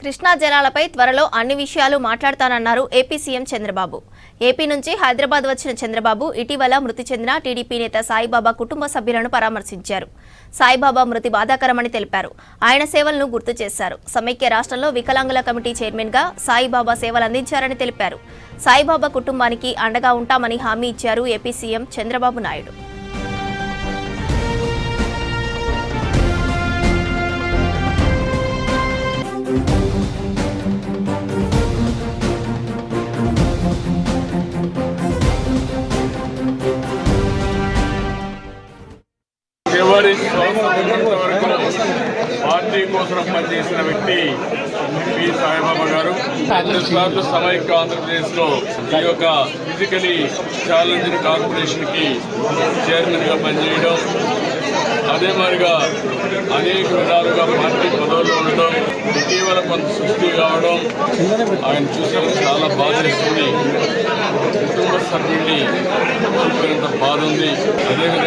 కృష్ణా జలాలపై త్వరలో అన్ని విషయాలు మాట్లాడతానన్నారు ఏపీ సీఎం చంద్రబాబు. ఏపీ నుంచి హైదరాబాద్ వచ్చిన చంద్రబాబు ఇటీవల మృతి చెందిన టీడీపీ నేత సాయిబాబా కుటుంబ సభ్యులను పరామర్శించారు. సాయిబాబా మృతి బాధాకరమని తెలిపారు. ఆయన సేవలను గుర్తు చేశారు. సమైక్య రాష్ట్రంలో వికలాంగుల కమిటీ చైర్మన్ గా సాయిబాబా సేవలు అందించారని తెలిపారు. సాయిబాబా కుటుంబానికి అండగా ఉంటామని హామీ ఇచ్చారు AP CM Chandrababu Naidu. Party కోసం పనిచేసిన వ్యక్తి పి సాయిబాబా గారు 2 సార్లు సమైక్య ఆంధ్రప్రదేశ్లో ఈ యొక్క ఫిజికలీ ఛాలెంజ్డ్ కార్పొరేషన్ కి చైర్మన్ గా పనిచేయడం, అదే మాదిరిగా అనేక విధాలుగా పార్టీ పదవుల్లో ఉండడం, ఇటీవల కొంత సృష్టి కావడం ఆయన చూసినప్పుడు చాలా బాధేస్తుంది. కుటుంబ సభ్యుల్ని చూపినంత బాధ ఉంది. అదేవిధంగా